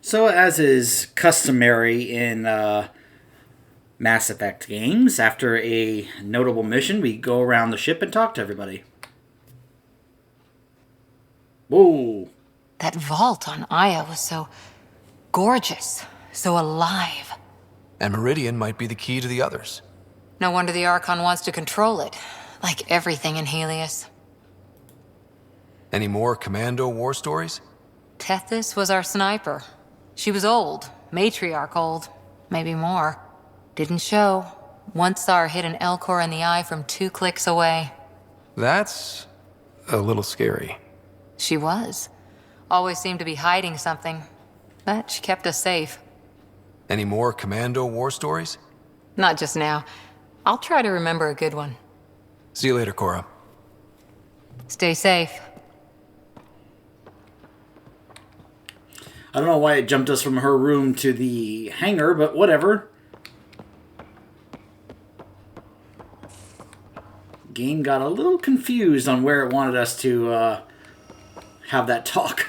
So, as is customary in Mass Effect games, after a notable mission, we go around the ship and talk to everybody. Whoa. That vault on Aya was so gorgeous, so alive. And Meridian might be the key to the others. No wonder the Archon wants to control it, like everything in Helios. Any more Commando war stories? Tethys was our sniper. She was old, matriarch old, maybe more. Didn't show. Once saw her hit an Elcor in the eye from 2 clicks away. That's a little scary. She was. Always seemed to be hiding something. But she kept us safe. Any more Commando war stories? Not just now. I'll try to remember a good one. See you later, Cora. Stay safe. I don't know why it jumped us from her room to the hangar, but whatever. Game got a little confused on where it wanted us to have that talk.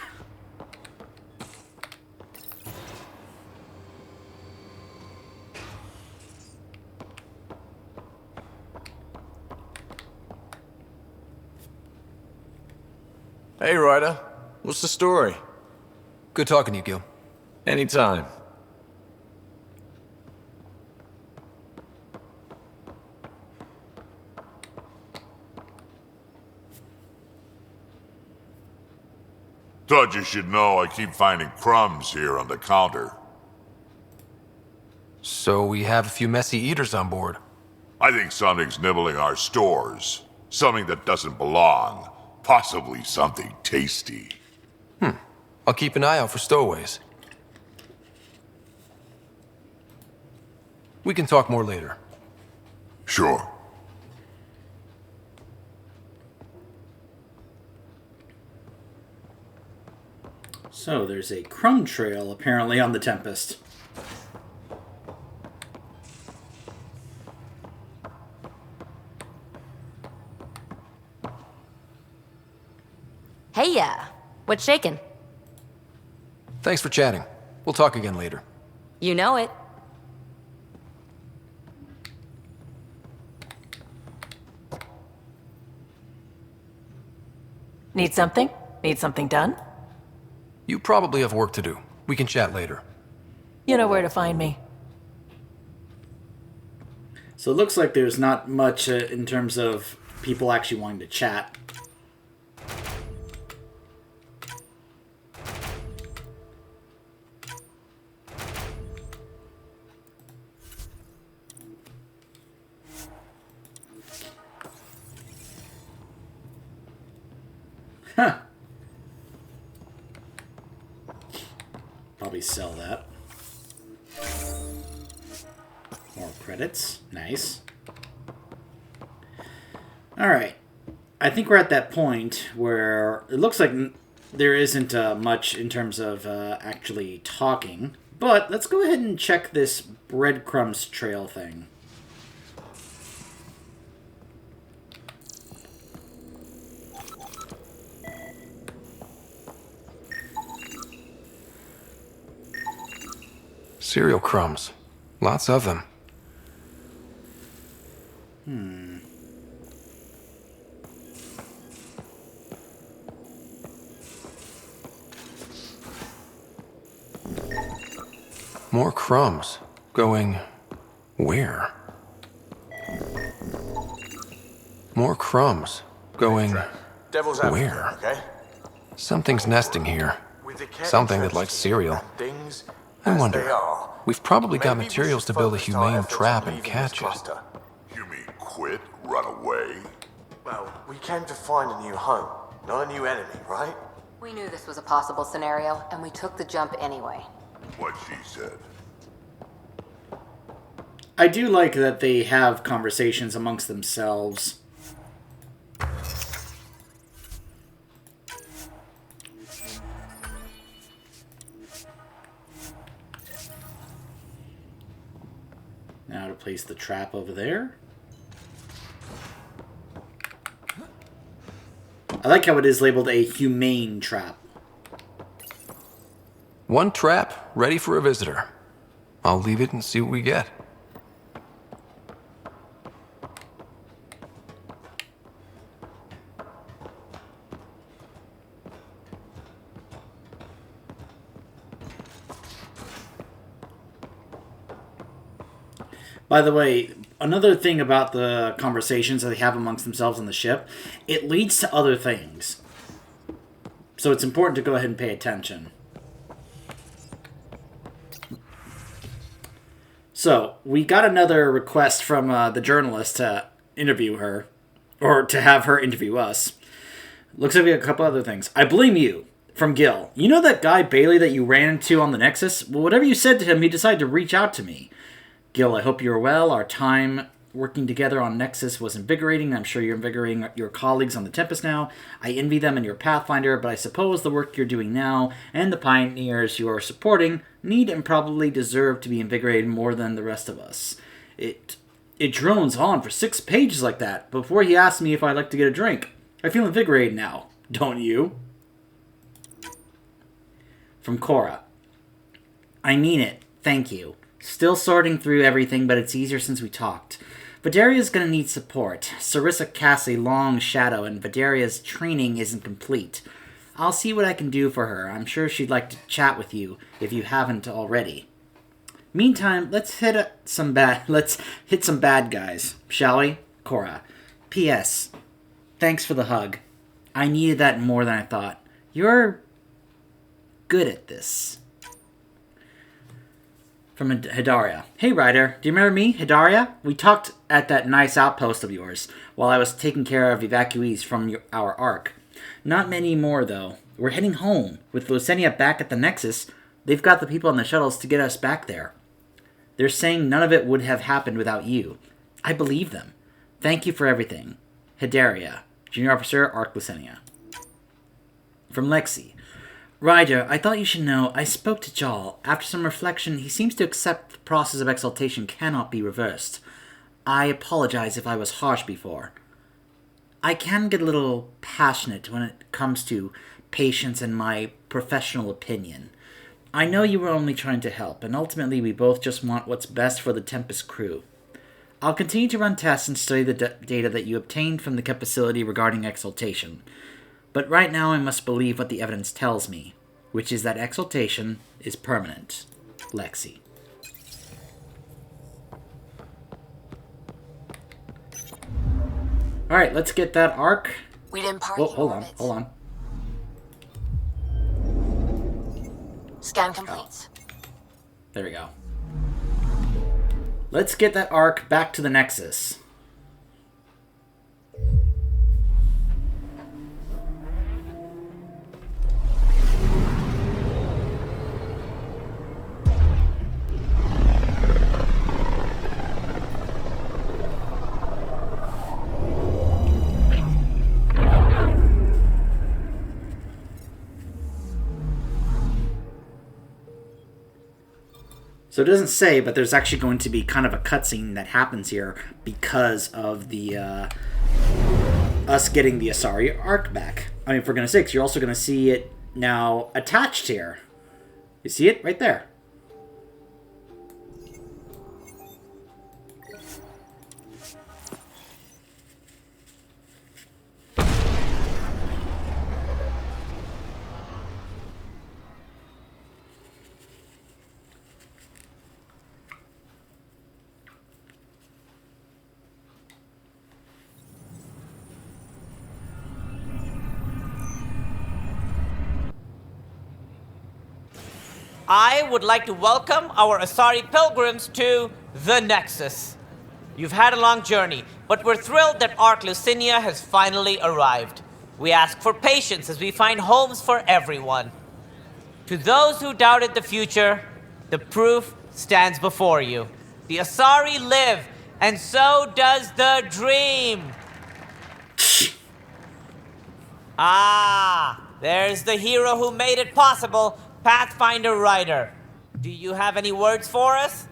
Hey, Ryder. What's the story? Good talking to you, Gil. Anytime. Thought you should know I keep finding crumbs here on the counter. So we have a few messy eaters on board. I think something's nibbling our stores. Something that doesn't belong. Possibly something tasty. I'll keep an eye out for stowaways. We can talk more later. Sure. So, there's a crumb trail apparently on the Tempest. Hey, what's shaking? Thanks for chatting. We'll talk again later. You know it. Need something? Need something done? You probably have work to do. We can chat later. You know where to find me. So it looks like there's not much in terms of people actually wanting to chat. Huh. Probably sell that. More credits. Nice. Alright. I think we're at that point where it looks like there isn't much in terms of actually talking. But let's go ahead and check this breadcrumbs trail thing. Cereal crumbs. Lots of them. More crumbs. Going where? More crumbs. Going Devil's where? advocate, okay? Something's nesting here. With the cat Something that interested likes cereal. and things I as wonder. they are, We've probably got maybe we materials should to build a focus our humane efforts trap on and leaving catch this it. cluster. You mean quit? Run away? Well, we came to find a new home, not a new enemy, right? We knew this was a possible scenario, and we took the jump anyway. What she said. I do like that they have conversations amongst themselves. Now to place the trap over there. I like how it is labeled a humane trap. One trap, ready for a visitor. I'll leave it and see what we get. By the way, another thing about the conversations that they have amongst themselves on the ship, it leads to other things. So it's important to go ahead and pay attention. So, we got another request from the journalist to interview her, or to have her interview us. Looks like we have a couple other things. I blame you, from Gil. You know that guy Bailey that you ran into on the Nexus? Well, whatever you said to him, he decided to reach out to me. Gil, I hope you're well. Our time working together on Nexus was invigorating. I'm sure you're invigorating your colleagues on the Tempest now. I envy them and your Pathfinder, but I suppose the work you're doing now and the pioneers you're supporting need and probably deserve to be invigorated more than the rest of us. It drones on for 6 pages like that before he asked me if I'd like to get a drink. I feel invigorated now, don't you? From Cora. I mean it. Thank you. Still sorting through everything, but it's easier since we talked. Vidaria's gonna need support. Sarissa casts a long shadow, and Vidaria's training isn't complete. I'll see what I can do for her. I'm sure she'd like to chat with you, if you haven't already. Meantime, let's hit some bad guys, shall we? Cora. P.S. Thanks for the hug. I needed that more than I thought. You're good at this. From Hidaria. Hey, Ryder. Do you remember me, Hidaria? We talked at that nice outpost of yours while I was taking care of evacuees from our Ark. Not many more, though. We're heading home. With Leusenia back at the Nexus, they've got the people on the shuttles to get us back there. They're saying none of it would have happened without you. I believe them. Thank you for everything. Hidaria. Junior Officer, Ark Leusenia. From Lexi. Ryder, I thought you should know, I spoke to Jal. After some reflection, he seems to accept the process of exaltation cannot be reversed. I apologize if I was harsh before. I can get a little passionate when it comes to patience and my professional opinion. I know you were only trying to help, and ultimately we both just want what's best for the Tempest crew. I'll continue to run tests and study the data that you obtained from the Kep facility regarding exaltation. But right now I must believe what the evidence tells me, which is that exaltation is permanent. Lexi. Alright, let's get that arc. We didn't park. Oh, hold on. Scan complete. There we go. Let's get that arc back to the Nexus. So it doesn't say, but there's actually going to be kind of a cutscene that happens here because of the us getting the Asari arc back. I mean, for goodness sakes, you're also going to see it now attached here. You see it right there. I would like to welcome our Asari pilgrims to the Nexus. You've had a long journey, but we're thrilled that Ark Leusenia has finally arrived. We ask for patience as we find homes for everyone. To those who doubted the future, the proof stands before you. The Asari live, and so does the dream. Ah, there's the hero who made it possible, Pathfinder Ryder. Do you have any words for us?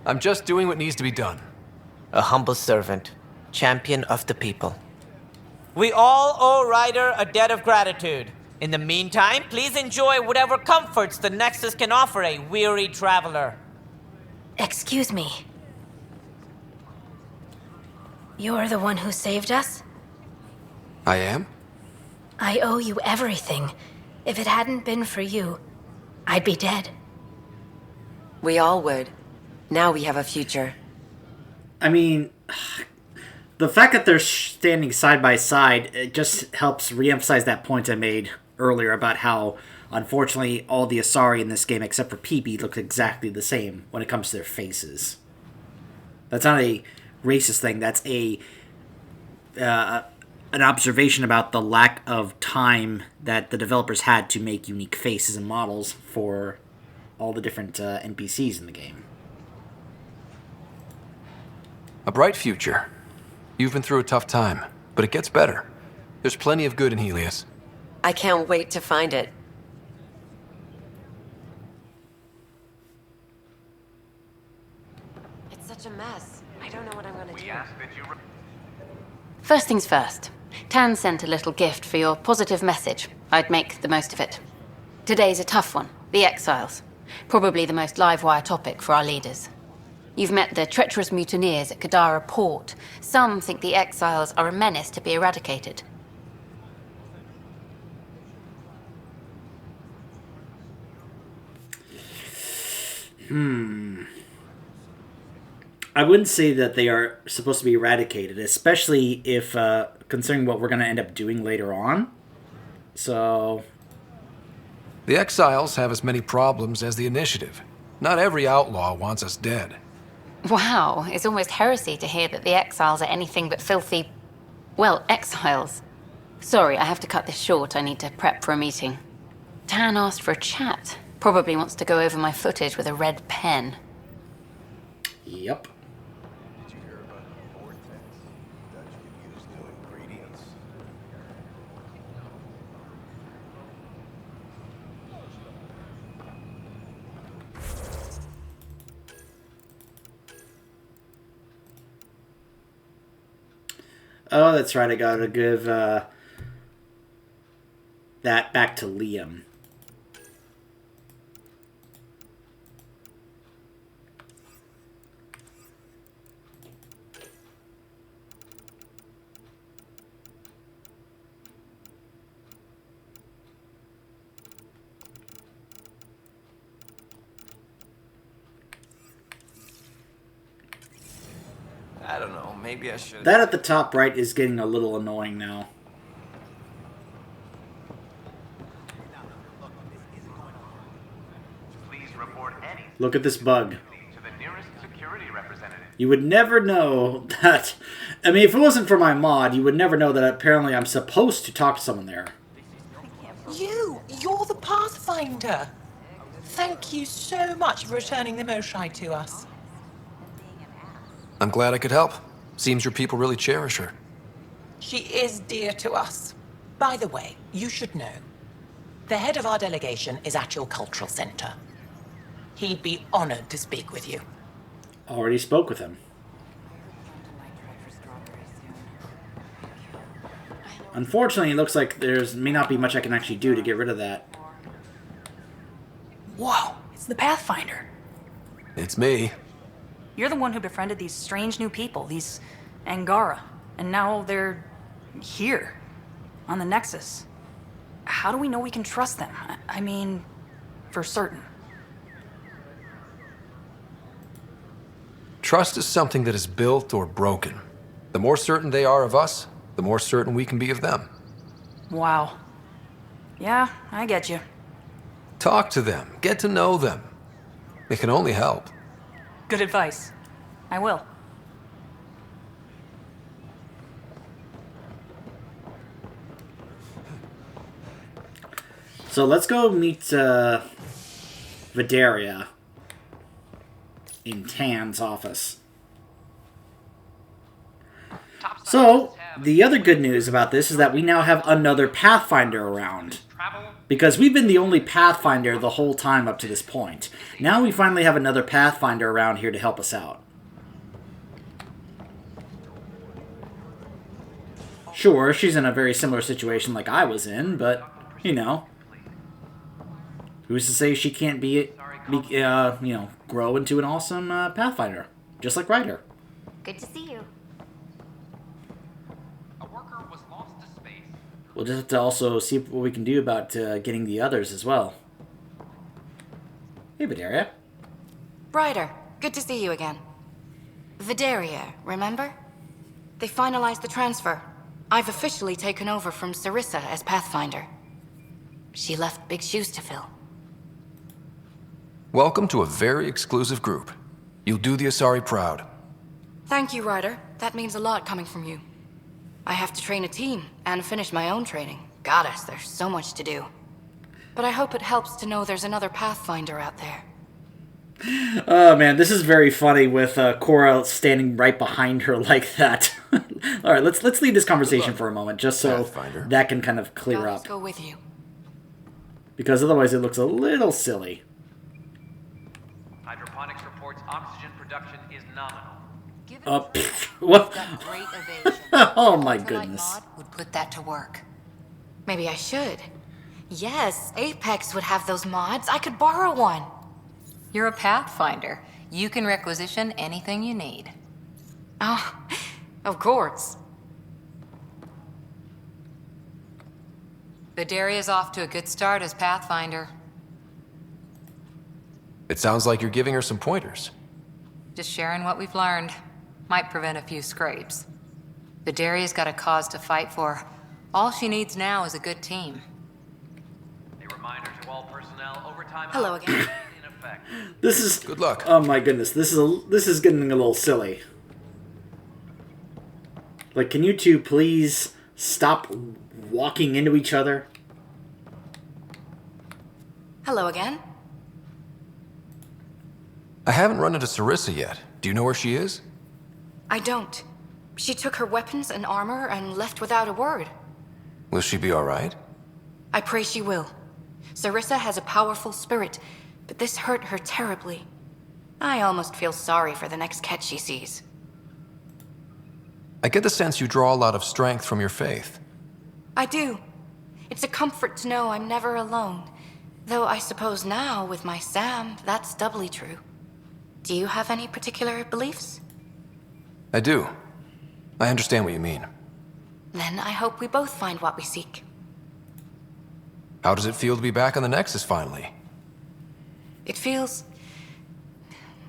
I'm just doing what needs to be done. A humble servant, champion of the people. We all owe Ryder a debt of gratitude. In the meantime, please enjoy whatever comforts the Nexus can offer a weary traveler. Excuse me. You're the one who saved us? I am? I owe you everything. If it hadn't been for you, I'd be dead. We all would. Now we have a future. I mean, the fact that they're standing side by side, it just helps re-emphasize that point I made earlier about how, unfortunately, all the Asari in this game, except for Peepee, look exactly the same when it comes to their faces. That's not a racist thing. That's an observation about the lack of time that the developers had to make unique faces and models for all the different NPCs in the game. A bright future. You've been through a tough time, but it gets better. There's plenty of good in Helios. I can't wait to find it. It's such a mess. I don't know what I'm gonna do. First things first. Tan sent a little gift for your positive message. I'd make the most of it. Today's a tough one. The Exiles. Probably the most live-wire topic for our leaders. You've met the treacherous mutineers at Kadara Port. Some think the Exiles are a menace to be eradicated. I wouldn't say that they are supposed to be eradicated, especially if, considering what we're going to end up doing later on. So... The Exiles have as many problems as the Initiative. Not every outlaw wants us dead. Wow, it's almost heresy to hear that the Exiles are anything but filthy... well, exiles. Sorry, I have to cut this short. I need to prep for a meeting. Tan asked for a chat. Probably wants to go over my footage with a red pen. Yep. Did you hear about the vortex? Dutch could use new ingredients. Oh, that's right. I gotta give that back to Liam. I don't know, maybe I should... That at the top right is getting a little annoying now. Look at this bug. You would never know that... I mean, if it wasn't for my mod, you would never know that apparently I'm supposed to talk to someone there. You're the Pathfinder. Thank you so much for returning the Moshai to us. I'm glad I could help. Seems your people really cherish her. She is dear to us. By the way, you should know. The head of our delegation is at your cultural center. He'd be honored to speak with you. Already spoke with him. Unfortunately, it looks like there's may not be much I can actually do to get rid of that. Whoa, it's the Pathfinder. It's me. You're the one who befriended these strange new people, these Angara, and now they're here, on the Nexus. How do we know we can trust them? I mean, for certain. Trust is something that is built or broken. The more certain they are of us, the more certain we can be of them. Wow. Yeah, I get you. Talk to them. Get to know them. It can only help. Good advice. I will. So let's go meet Vidaria in Tan's office. So, the other good news about this is that we now have another Pathfinder around. Because we've been the only Pathfinder the whole time up to this point. Now we finally have another Pathfinder around here to help us out. Sure, she's in a very similar situation like I was in, but, you know. Who's to say she can't grow into an awesome Pathfinder? Just like Ryder. Good to see you. We'll just have to also see what we can do about getting the others as well. Hey, Vidaria. Ryder, good to see you again. Vidaria, remember? They finalized the transfer. I've officially taken over from Sarissa as Pathfinder. She left big shoes to fill. Welcome to a very exclusive group. You'll do the Asari proud. Thank you, Ryder. That means a lot coming from you. I have to train a team and finish my own training. Goddess, there's so much to do. But I hope it helps to know there's another Pathfinder out there. Oh man, this is very funny with Cora standing right behind her like that. All right, let's leave this conversation for a moment, just so Pathfinder. That can kind of clear up. Go with you. Because otherwise it looks a little silly. Hydroponics reports oxygen production is nominal. What? Oh my goodness. Would put that to work. Maybe I should. Yes, Apex would have those mods. I could borrow one. You're a Pathfinder. You can requisition anything you need. Oh, of course. Vidaria's off to a good start as Pathfinder. It sounds like you're giving her some pointers. Just sharing what we've learned. Might prevent a few scrapes. Vidaria's got a cause to fight for. All she needs now is a good team. A reminder to all personnel, overtime. Hello again. This is good luck. Oh my goodness, this is getting a little silly. Like, can you two please stop walking into each other? Hello again. I haven't run into Sarissa yet. Do you know where she is? I don't. She took her weapons and armor and left without a word. Will she be all right? I pray she will. Sarissa has a powerful spirit, but this hurt her terribly. I almost feel sorry for the next catch she sees. I get the sense you draw a lot of strength from your faith. I do. It's a comfort to know I'm never alone. Though I suppose now, with my Sam, that's doubly true. Do you have any particular beliefs? I do. I understand what you mean. Then I hope we both find what we seek. How does it feel to be back on the Nexus finally? It feels...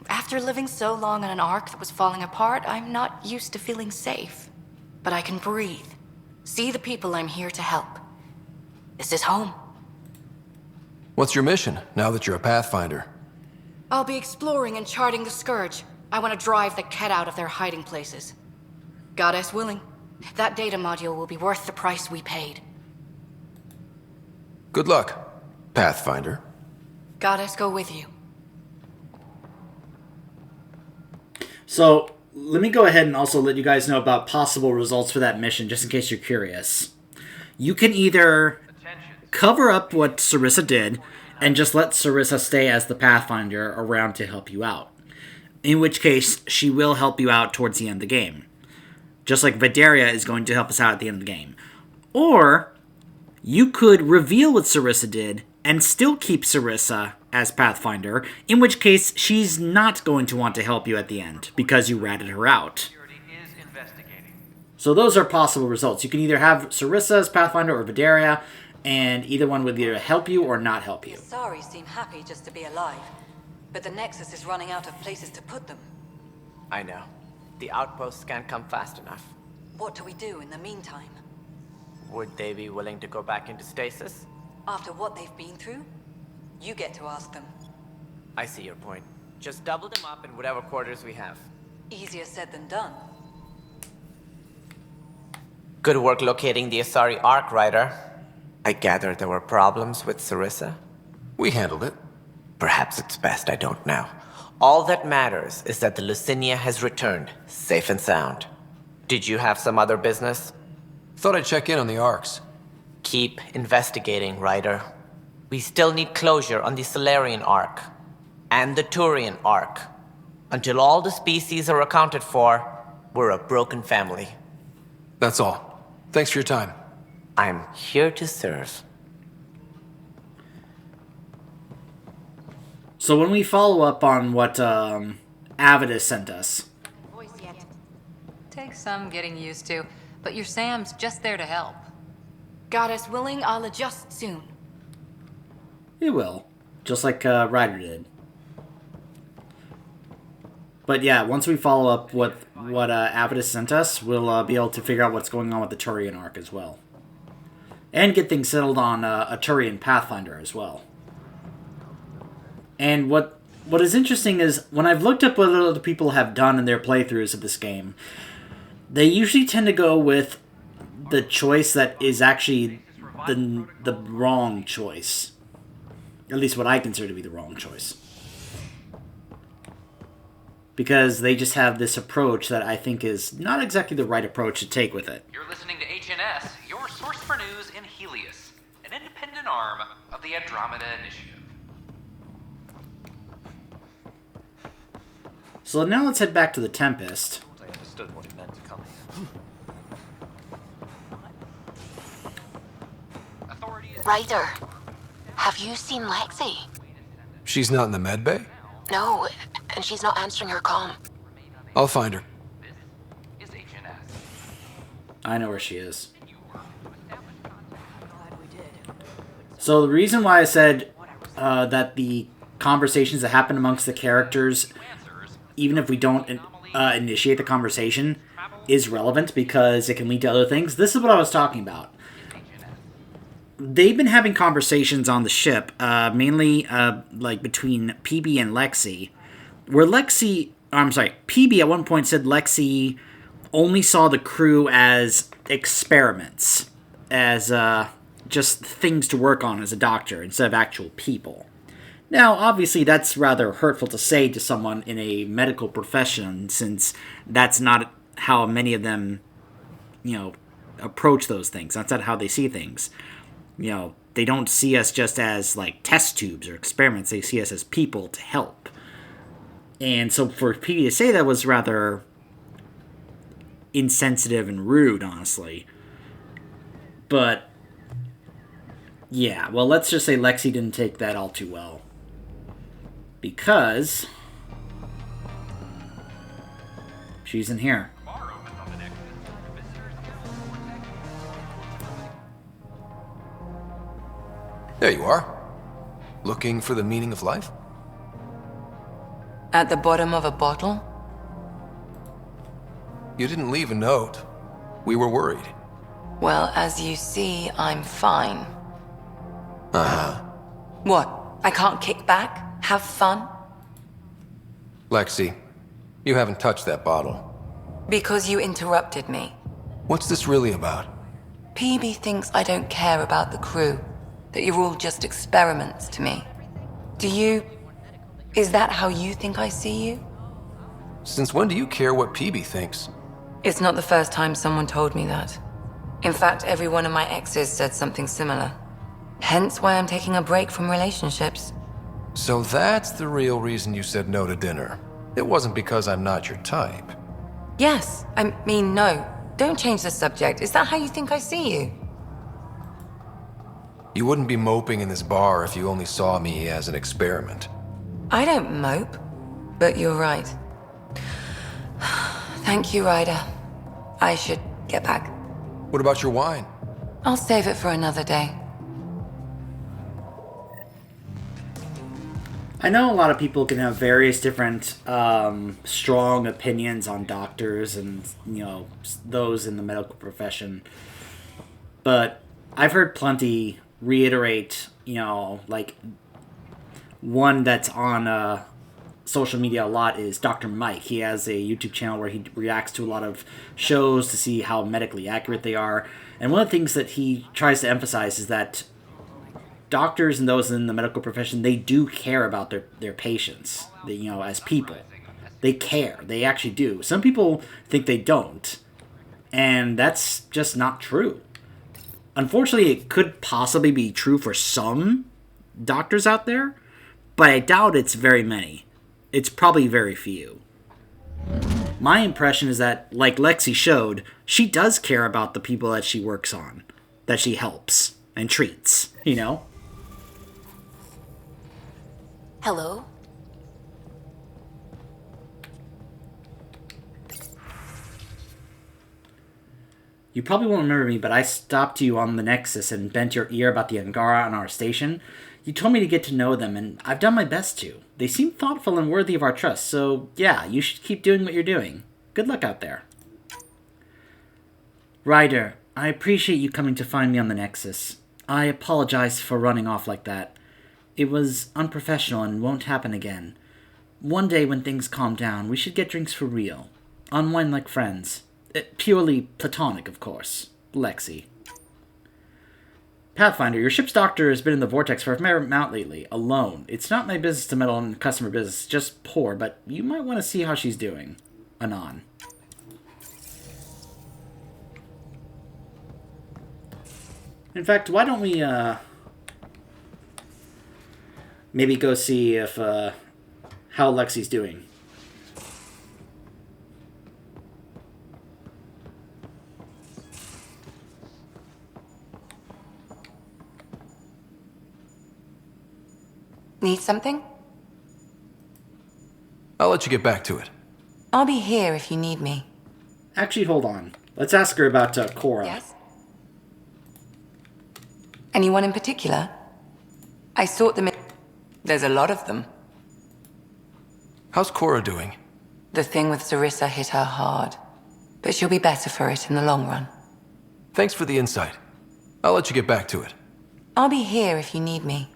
After living so long on an ark that was falling apart, I'm not used to feeling safe. But I can breathe. See the people I'm here to help. This is home. What's your mission, now that you're a Pathfinder? I'll be exploring and charting the Scourge. I want to drive the Ket out of their hiding places. Goddess willing, that data module will be worth the price we paid. Good luck, Pathfinder. Goddess go with you. So, let me go ahead and also let you guys know about possible results for that mission, just in case you're curious. You can either cover up what Sarissa did, and just let Sarissa stay as the Pathfinder around to help you out. In which case, she will help you out towards the end of the game. Just like Vidaria is going to help us out at the end of the game. Or, you could reveal what Sarissa did, and still keep Sarissa as Pathfinder, in which case she's not going to want to help you at the end, because you ratted her out. So those are possible results. You can either have Sarissa as Pathfinder or Vidaria, and either one would either help you or not help you. The Asari seem happy just to be alive, but the Nexus is running out of places to put them. I know. The outposts can't come fast enough. What do we do in the meantime? Would they be willing to go back into stasis? After what they've been through? You get to ask them. I see your point. Just double them up in whatever quarters we have. Easier said than done. Good work locating the Asari Ark, Ryder. I gather there were problems with Sarissa? We handled it. Perhaps it's best I don't now. All that matters is that the Leusenia has returned, safe and sound. Did you have some other business? Thought I'd check in on the arcs. Keep investigating, Ryder. We still need closure on the Solarian Arc and the Turian Arc. Until all the species are accounted for, we're a broken family. That's all. Thanks for your time. I'm here to serve. So when we follow up on what Avidus sent us... Takes some getting used to, but your Sam's just there to help. Goddess willing, I'll adjust soon. It will. Just like Ryder did. But yeah, once we follow up with what Avidus sent us, we'll be able to figure out what's going on with the Turian Arc as well. And get things settled on a Turian Pathfinder as well. And what is interesting is, when I've looked up what other people have done in their playthroughs of this game, they usually tend to go with the choice that is actually the wrong choice. At least what I consider to be the wrong choice. Because they just have this approach that I think is not exactly the right approach to take with it. You're listening to HNS, your source for news in Helios, an independent arm of the Andromeda Initiative. So now let's head back to the Tempest. I understood what it meant to come here. Ryder, have you seen Lexi? She's not in the med bay? No, and she's not answering her comm. I'll find her. I know where she is. So the reason why I said that the conversations that happen amongst the characters, even if we don't initiate the conversation, is relevant because it can lead to other things. This is what I was talking about. They've been having conversations on the ship, mainly like between PB and Lexi, where PB at one point said Lexi only saw the crew as experiments, as just things to work on as a doctor instead of actual people. Now, obviously, that's rather hurtful to say to someone in a medical profession, since that's not how many of them, approach those things. That's not how they see things. They don't see us just as, like, test tubes or experiments. They see us as people to help. And so for P to say that was rather insensitive and rude, honestly. But, yeah, well, let's just say Lexi didn't take that all too well. Because she's in here. There you are. Looking for the meaning of life? At the bottom of a bottle? You didn't leave a note. We were worried. Well, as you see, I'm fine. Uh-huh. What? I can't kick back? Have fun? Lexi, you haven't touched that bottle. Because you interrupted me. What's this really about? PB thinks I don't care about the crew. That you're all just experiments to me. Do you... Is that how you think I see you? Since when do you care what PB thinks? It's not the first time someone told me that. In fact, every one of my exes said something similar. Hence why I'm taking a break from relationships. So that's the real reason you said no to dinner. It wasn't because I'm not your type. Yes, I mean, no. Don't change the subject. Is that how you think I see you? You wouldn't be moping in this bar if you only saw me as an experiment. I don't mope, but you're right. Thank you, Ryder. I should get back. What about your wine? I'll save it for another day. I know a lot of people can have various different strong opinions on doctors and, those in the medical profession. But I've heard plenty reiterate, like one that's on social media a lot is Dr. Mike. He has a YouTube channel where he reacts to a lot of shows to see how medically accurate they are. And one of the things that he tries to emphasize is that doctors and those in the medical profession, they do care about their patients, as people. They care. They actually do. Some people think they don't. And that's just not true. Unfortunately, it could possibly be true for some doctors out there, but I doubt it's very many. It's probably very few. My impression is that, like Lexi showed, she does care about the people that she works on, that she helps and treats, you know? Hello? You probably won't remember me, but I stopped you on the Nexus and bent your ear about the Angara on our station. You told me to get to know them, and I've done my best to. They seem thoughtful and worthy of our trust, so yeah, you should keep doing what you're doing. Good luck out there. Ryder, I appreciate you coming to find me on the Nexus. I apologize for running off like that. It was unprofessional and won't happen again. One day when things calm down, we should get drinks for real. Unwind like friends. Purely platonic, of course. Lexi. Pathfinder, your ship's doctor has been in the vortex for a fair amount lately, alone. It's not my business to meddle in customer business, just poor, but you might want to see how she's doing. Anon. In fact, why don't we, maybe go see if, how Lexi's doing. Need something? I'll let you get back to it. I'll be here if you need me. Actually, hold on. Let's ask her about Cora. Yes? Anyone in particular? I sought them in... There's a lot of them. How's Cora doing? The thing with Sarissa hit her hard. But she'll be better for it in the long run. Thanks for the insight. I'll let you get back to it. I'll be here if you need me.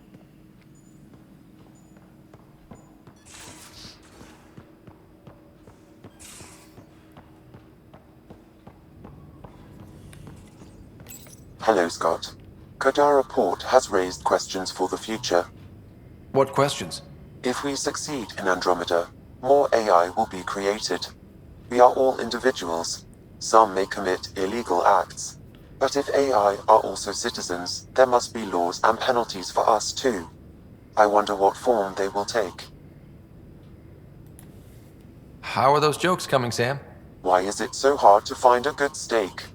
Hello, Scott. Kodara Port has raised questions for the future. What questions? If we succeed in Andromeda, more AI will be created. We are all individuals. Some may commit illegal acts. But if AI are also citizens, there must be laws and penalties for us too. I wonder what form they will take. How are those jokes coming, Sam? Why is it so hard to find a good steak?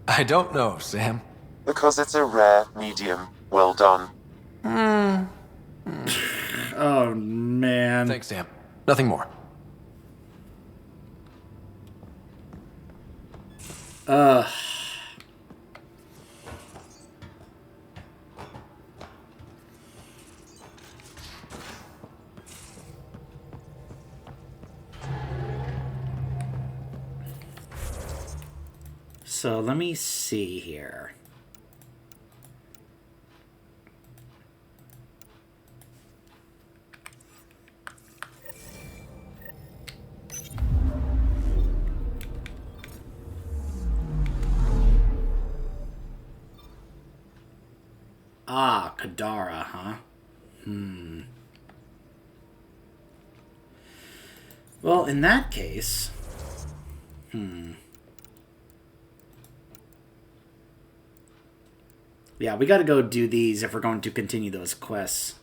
I don't know, Sam. Because it's a rare medium. Well done. Oh, man. Thanks, Sam. Nothing more. So let me see here. Ah, Kadara, huh? Well, in that case... Yeah, we gotta go do these if we're going to continue those quests.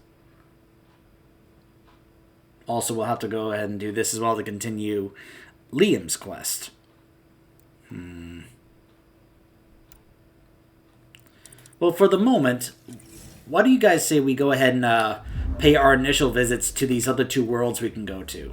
Also, we'll have to go ahead and do this as well to continue Liam's quest. Well, for the moment, why do you guys say we go ahead and pay our initial visits to these other two worlds we can go to?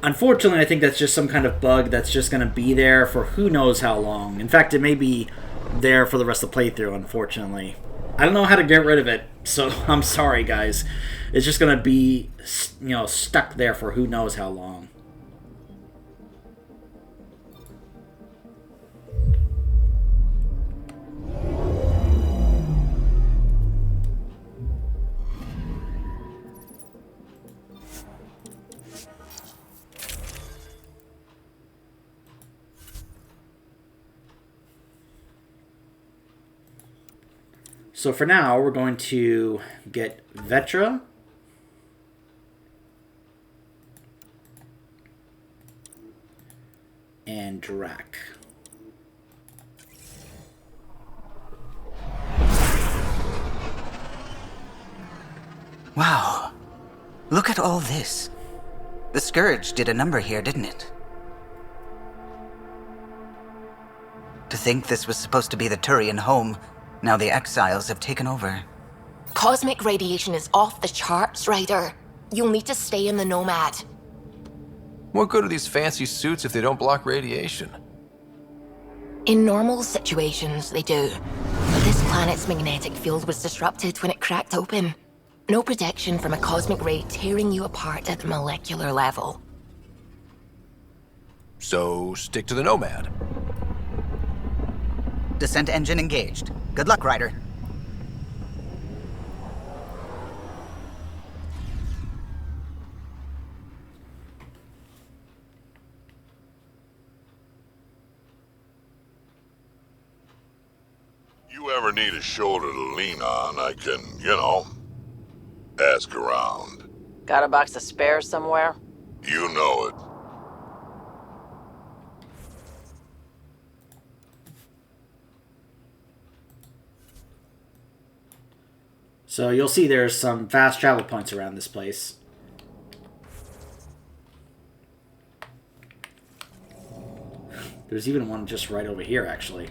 Unfortunately, I think that's just some kind of bug that's just going to be there for who knows how long. In fact, it may be there for the rest of the playthrough, unfortunately. I don't know how to get rid of it, so I'm sorry, guys. It's just going to be, you know, stuck there for who knows how long. So for now, we're going to get Vetra. And Drac. Wow. Look at all this. The Scourge did a number here, didn't it? To think this was supposed to be the Turian home, now the Exiles have taken over. Cosmic radiation is off the charts, Ryder. You'll need to stay in the Nomad. What good are these fancy suits if they don't block radiation? In normal situations, they do. But this planet's magnetic field was disrupted when it cracked open. No protection from a cosmic ray tearing you apart at the molecular level. So, stick to the Nomad. Descent engine engaged. Good luck, Ryder. You ever need a shoulder to lean on, I can, ask around. Got a box of spares somewhere? You know it. So you'll see there's some fast travel points around this place. There's even one just right over here, actually.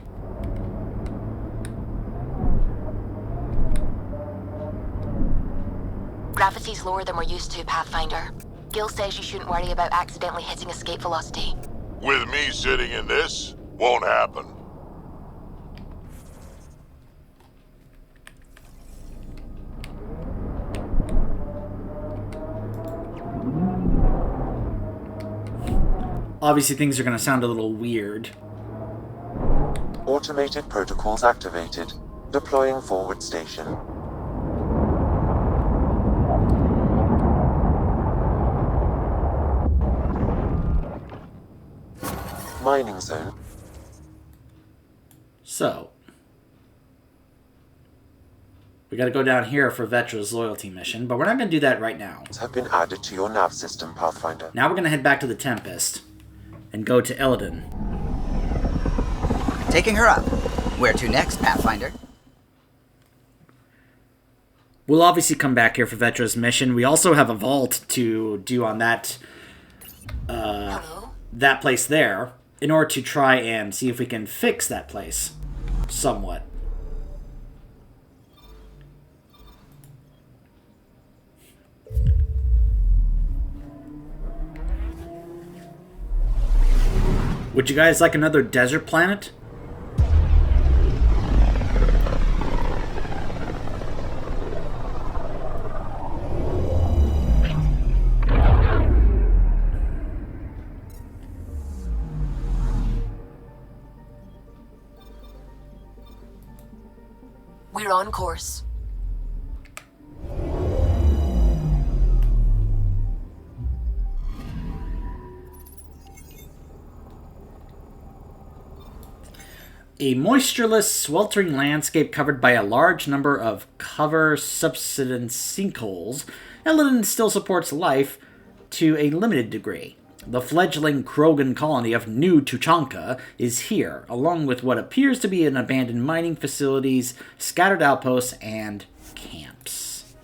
Gravity's lower than we're used to, Pathfinder. Gil says you shouldn't worry about accidentally hitting escape velocity. With me sitting in this, won't happen. Obviously, things are going to sound a little weird. Automated protocols activated. Deploying forward station. Mining zone. So, we got to go down here for Vetra's loyalty mission, but we're not going to do that right now. Have been added to your nav system, Pathfinder. Now we're going to head back to the Tempest and go to Illidan. Taking her up. Where to next, Pathfinder? We'll obviously come back here for Vetra's mission. We also have a vault to do on that that place there, in order to try and see if we can fix that place somewhat. Would you guys like another desert planet? We're on course. A moistureless, sweltering landscape covered by a large number of cover-subsidence sinkholes, Illidan still supports life to a limited degree. The fledgling Krogan colony of New Tuchanka is here, along with what appears to be an abandoned mining facilities, scattered outposts, and camps.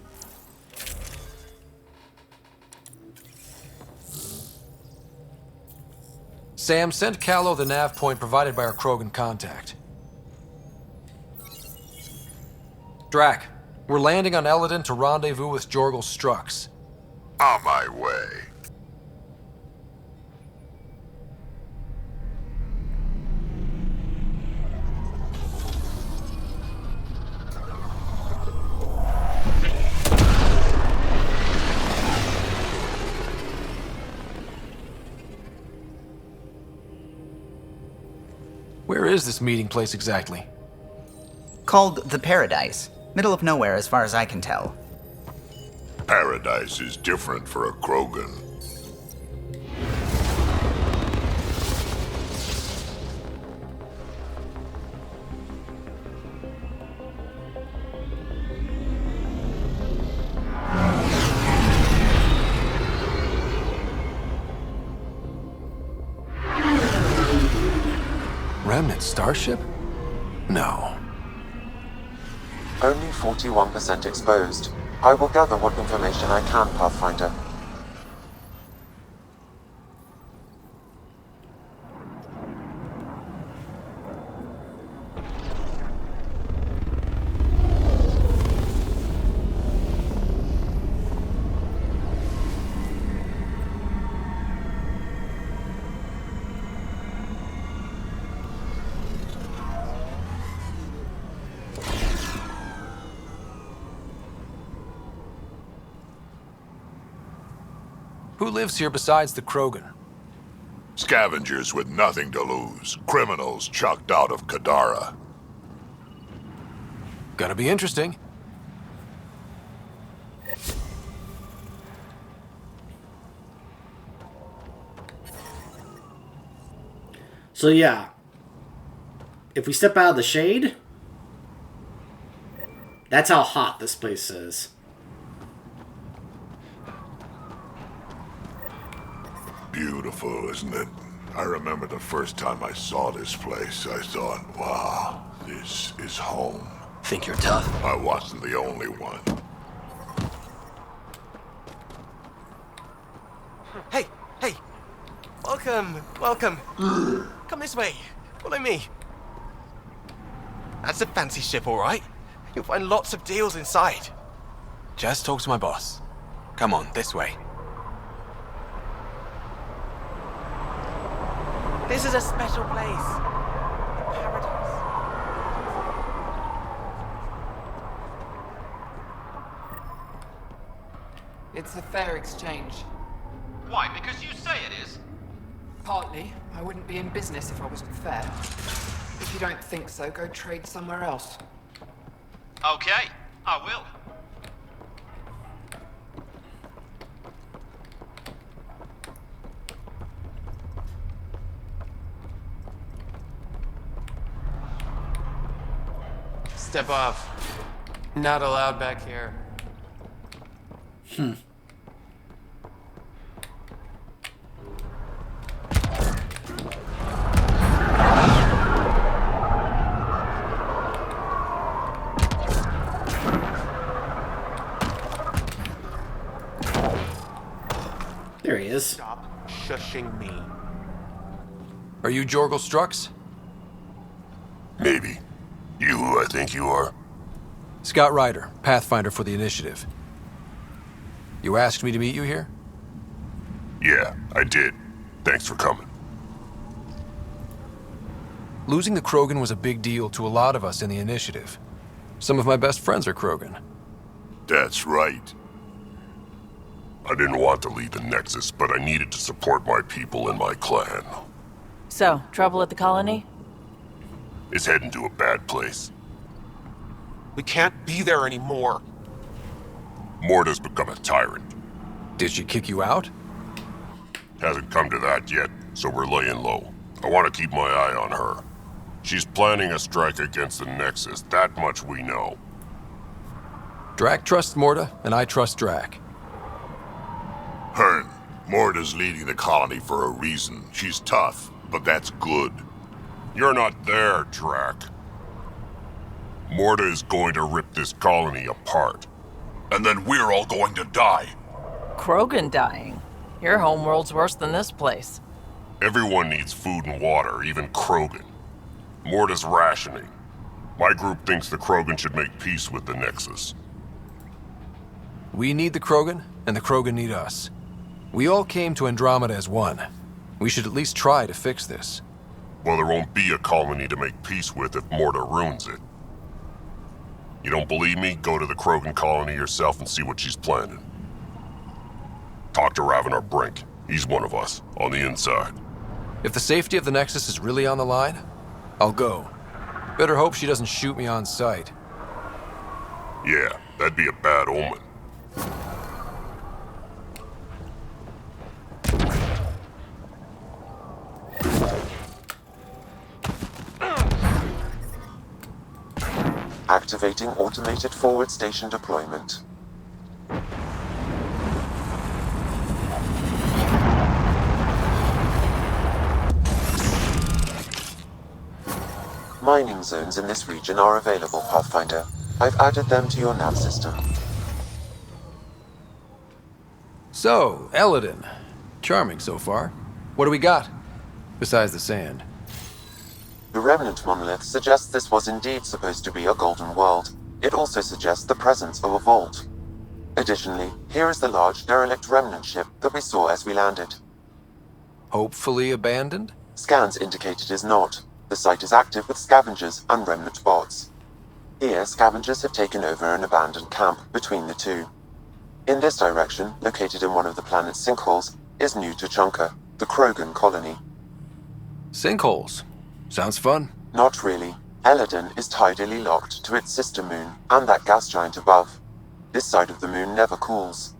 Sam, send Callow the nav point provided by our Krogan contact. Drac, we're landing on Illidan to rendezvous with Jorgal Strux. On my way. Where is this meeting place exactly? Called the Paradise. Middle of nowhere as far as I can tell. Paradise is different for a Krogan. remnant starship? No. Only 41% exposed. I will gather what information I can, Pathfinder. Who lives here besides the Krogan? Scavengers with nothing to lose. Criminals chucked out of Kadara. Gonna be interesting. So yeah, if we step out of the shade, that's how hot this place is. Beautiful, isn't it? I remember the first time I saw this place, I thought, wow, this is home. Think you're tough? I wasn't the only one. Hey, hey! Welcome. Come this way. Follow me. That's a fancy ship, all right. You'll find lots of deals inside. Just talk to my boss. Come on, this way. This is a special place. A paradise. It's a fair exchange. Why? Because you say it is? Partly. I wouldn't be in business if I wasn't fair. If you don't think so, go trade somewhere else. Okay, I will. Step off. Not allowed back here. There he is. Stop shushing me. Are you Jorgel Strux? Maybe. You who I think you are? Scott Ryder, Pathfinder for the Initiative. You asked me to meet you here? Yeah, I did. Thanks for coming. Losing the Krogan was a big deal to a lot of us in the Initiative. Some of my best friends are Krogan. That's right. I didn't want to leave the Nexus, but I needed to support my people and my clan. So, trouble at the colony? It's heading to a bad place. We can't be there anymore. Morta's become a tyrant. Did she kick you out? Hasn't come to that yet, so we're laying low. I want to keep my eye on her. She's planning a strike against the Nexus, that much we know. Drac trusts Morta, and I trust Drac. Hearn, Morta's leading the colony for a reason. She's tough, but that's good. You're not there, Drac. Morta is going to rip this colony apart. And then we're all going to die. Krogan dying? Your homeworld's worse than this place. Everyone needs food and water, even Krogan. Morta's rationing. My group thinks the Krogan should make peace with the Nexus. We need the Krogan, and the Krogan need us. We all came to Andromeda as one. We should at least try to fix this. Well, there won't be a colony to make peace with if Morta ruins it. You don't believe me? Go to the Krogan colony yourself and see what she's planning. Talk to Ravenar Brink. He's one of us, on the inside. If the safety of the Nexus is really on the line, I'll go. Better hope she doesn't shoot me on sight. Yeah, that'd be a bad omen. Activating automated forward station deployment. Mining zones in this region are available, Pathfinder. I've added them to your nav system. So, Eladin. Charming so far. What do we got? Besides the sand. The remnant monolith suggests this was indeed supposed to be a golden world. It also suggests the presence of a vault. Additionally, here is the large derelict remnant ship that we saw as we landed. Hopefully abandoned? Scans indicate it is not. The site is active with scavengers and remnant bots. Here, scavengers have taken over an abandoned camp between the two. In this direction, located in one of the planet's sinkholes, is New Tuchanka, the Krogan colony. Sinkholes. Sounds fun. Not really. Eladin is tidally locked to its sister moon and that gas giant above. This side of the moon never cools.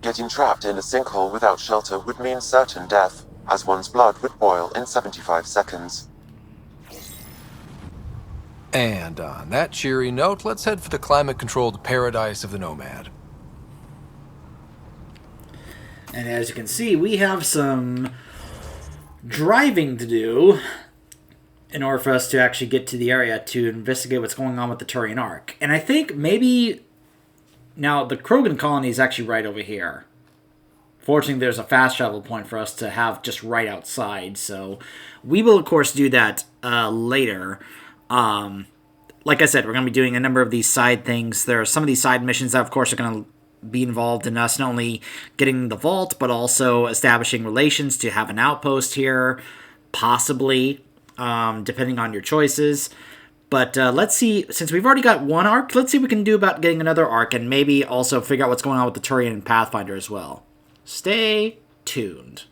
Getting trapped in a sinkhole without shelter would mean certain death, as one's blood would boil in 75 seconds. And on that cheery note, let's head for the climate-controlled paradise of the Nomad. And as you can see, we have some driving to do in order for us to actually get to the area to investigate what's going on with the Turian Ark. And I think maybe... Now, the Krogan colony is actually right over here. Fortunately, there's a fast travel point for us to have just right outside, so we will, of course, do that later. Like I said, we're going to be doing a number of these side things. There are some of these side missions that, of course, are going to be involved in us not only getting the vault, but also establishing relations to have an outpost here, possibly, depending on your choices. But let's see, since we've already got one arc, let's see what we can do about getting another arc, and maybe also figure out what's going on with the Turian and Pathfinder as well. Stay tuned.